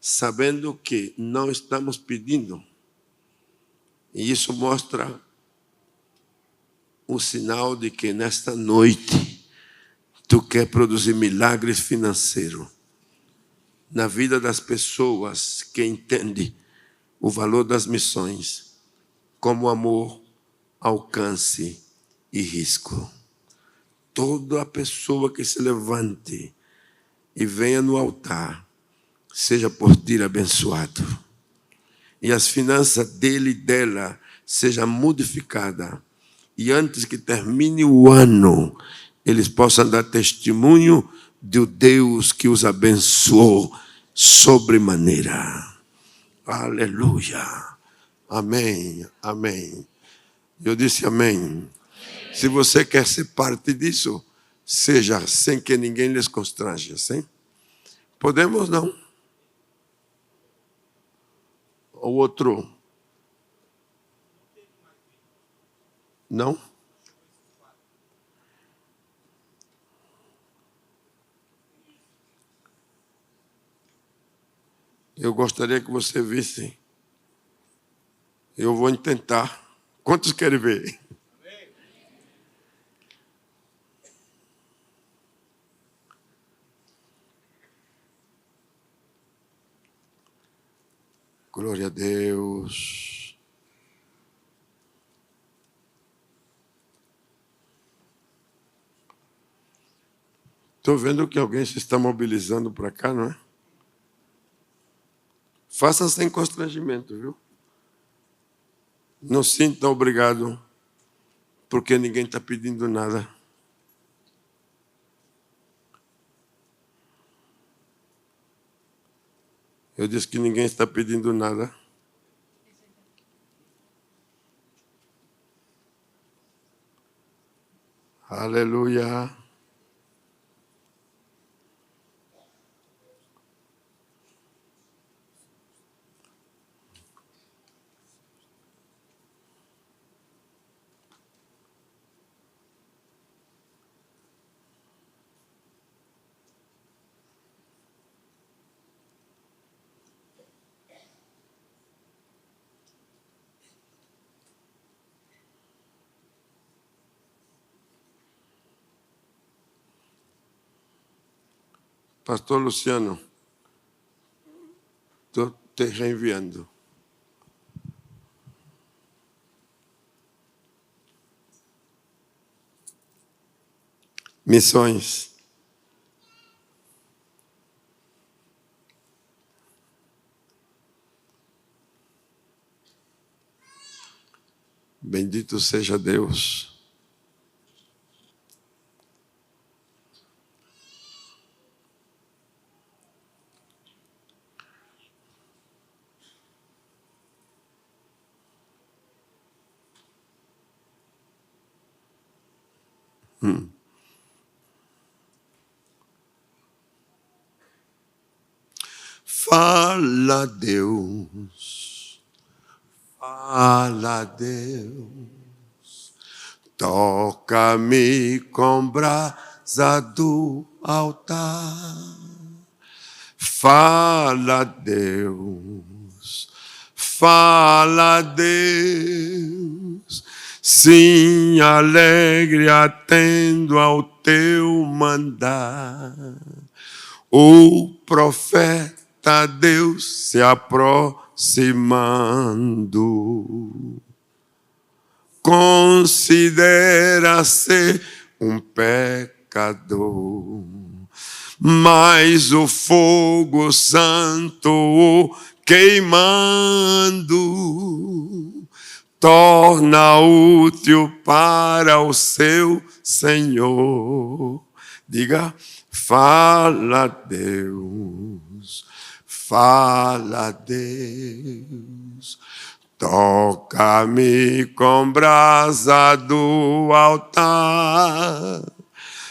sabendo que não estamos pedindo, e isso mostra o sinal de que nesta noite Tu quer produzir milagres financeiros na vida das pessoas que entendem o valor das missões como amor, alcance e risco. Toda pessoa que se levante e venha no altar, seja por Ti abençoado. E as finanças dele e dela sejam modificadas. E antes que termine o ano, eles possam dar testemunho do Deus que os abençoou sobremaneira. Aleluia. Amém, amém. Eu disse amém. Se você quer ser parte disso, seja sem que ninguém lhes constrange, sim? Podemos, não? O outro? Não? Eu gostaria que você visse. Eu vou tentar. Quantos querem ver? Glória a Deus. Estou vendo que alguém se está mobilizando para cá, não é? Faça sem constrangimento, viu? Não sinta obrigado, porque ninguém está pedindo nada. Eu disse que ninguém está pedindo nada. Aleluia. Pastor Luciano, estou te reenviando. Missões. Bendito seja Deus. Fala, Deus. Fala, Deus. Toca-me com brasa do altar. Fala, Deus. Fala, Deus. Sim, alegre atendo ao teu mandar. O profeta Deus se aproximando, considera-se um pecador, mas o fogo santo o queimando torna útil para o seu Senhor. Diga, fala, Deus, fala, Deus, toca-me com brasa do altar.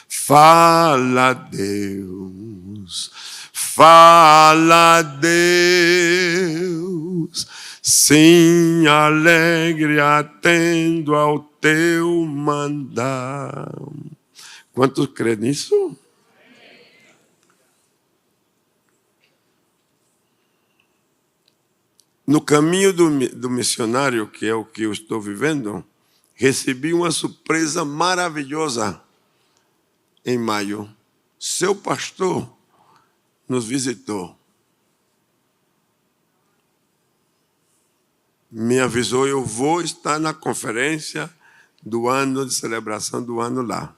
Fala, Deus, fala, Deus, sim, alegre atendo ao teu mandar. Quantos crê nisso? No caminho do missionário, que é o que eu estou vivendo, recebi uma surpresa maravilhosa em maio. Seu pastor nos visitou. Me avisou, eu vou estar na conferência do ano, de celebração do ano lá.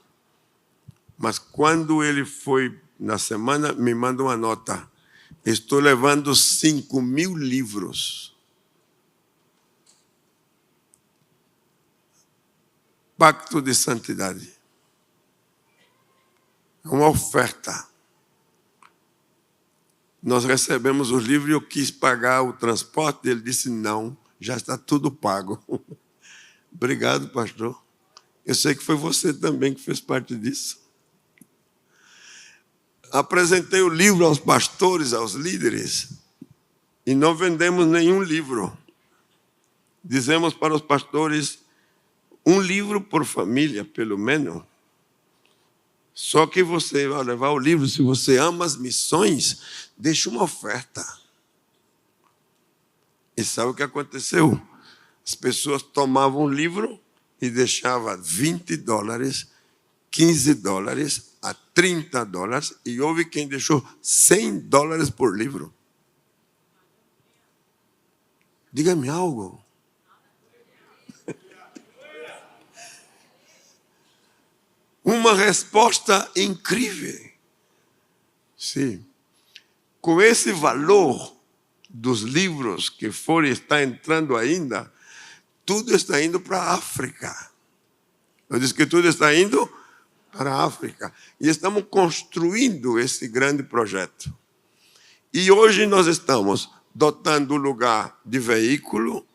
Mas quando ele foi na semana, me manda uma nota. Estou levando 5.000 livros. Pacto de santidade. É uma oferta. Nós recebemos os livros e eu quis pagar o transporte. Ele disse não, já está tudo pago. Obrigado, pastor. Eu sei que foi você também que fez parte disso. Apresentei o livro aos pastores, aos líderes, e não vendemos nenhum livro. Dizemos para os pastores, um livro por família, pelo menos. Só que você vai levar o livro, se você ama as missões, deixa uma oferta. E sabe o que aconteceu? As pessoas tomavam o livro e deixavam $20, $15, a $30, e houve quem deixou $100 por livro. Diga-me algo. Uma resposta incrível. Sim. Com esse valor dos livros que está entrando ainda, tudo está indo para a África. Eu disse que tudo está indo para a África. E estamos construindo esse grande projeto. E hoje nós estamos dotando o lugar de veículo,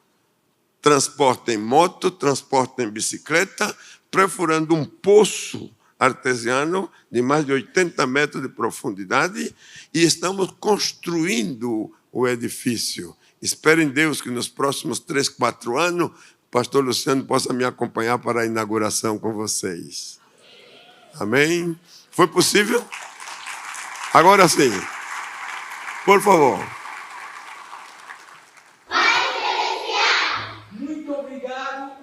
transporte em moto, transporte em bicicleta, perfurando um poço artesiano de mais de 80 metros de profundidade e estamos construindo o edifício. Espero em Deus que nos próximos 3, 4 anos, o pastor Luciano possa me acompanhar para a inauguração com vocês. Amém? Foi possível? Agora sim. Por favor. Muito obrigado.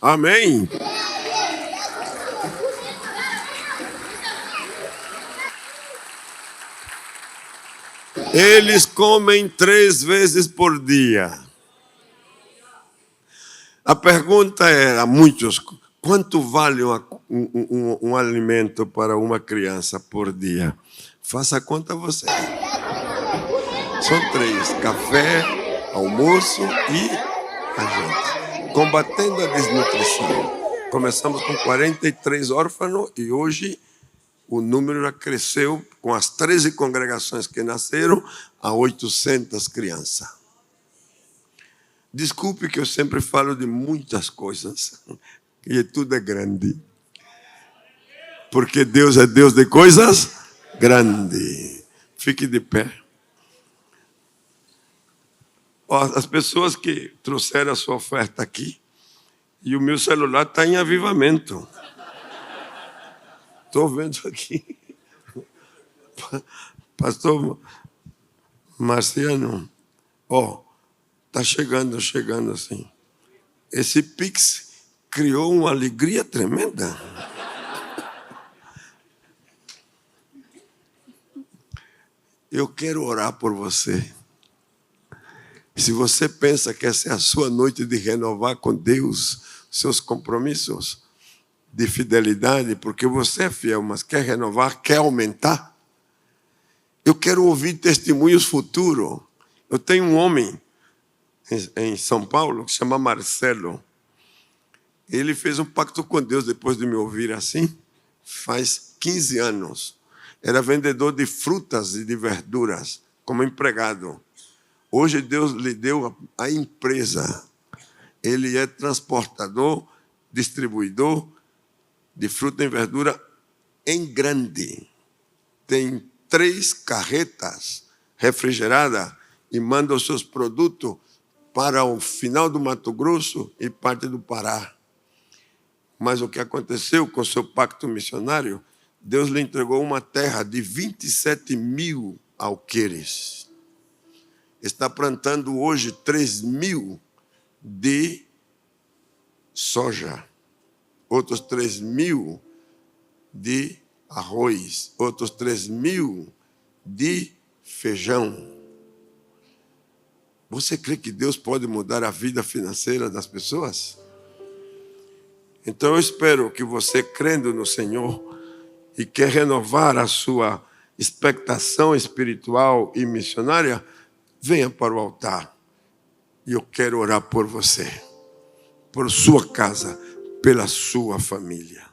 Amém? Eles comem 3 vezes por dia. A pergunta era, muitos, quanto vale um alimento para uma criança por dia? Faça a conta você. São 3, café, almoço e a janta. Combatendo a desnutrição. Começamos com 43 órfãos e hoje o número já cresceu, com as 13 congregações que nasceram, a 800 crianças. Desculpe que eu sempre falo de muitas coisas, e tudo é grande. Porque Deus é Deus de coisas grandes. Fique de pé. As pessoas que trouxeram a sua oferta aqui, e o meu celular está em avivamento. Estou vendo aqui. Pastor Marciano, está chegando assim. Esse Pix criou uma alegria tremenda. Eu quero orar por você. Se você pensa que essa é a sua noite de renovar com Deus seus compromissos de fidelidade, porque você é fiel, mas quer renovar, quer aumentar, eu quero ouvir testemunhos futuros. Eu tenho um homem em São Paulo que se chama Marcelo. Ele fez um pacto com Deus depois de me ouvir assim. faz 15 anos. Era vendedor de frutas e de verduras, como empregado. Hoje Deus lhe deu a empresa. Ele é transportador, distribuidor de fruta e verdura em grande. Tem 3 carretas refrigeradas e manda os seus produtos para o final do Mato Grosso e parte do Pará. Mas o que aconteceu com o seu pacto missionário, Deus lhe entregou uma terra de 27.000 alqueires. Está plantando hoje 3.000 de soja, outros 3.000 de arroz, outros 3.000 de feijão. Você crê que Deus pode mudar a vida financeira das pessoas? Então eu espero que você, crendo no Senhor e quer renovar a sua expectação espiritual e missionária, venha para o altar. E eu quero orar por você, por sua casa, pela sua família.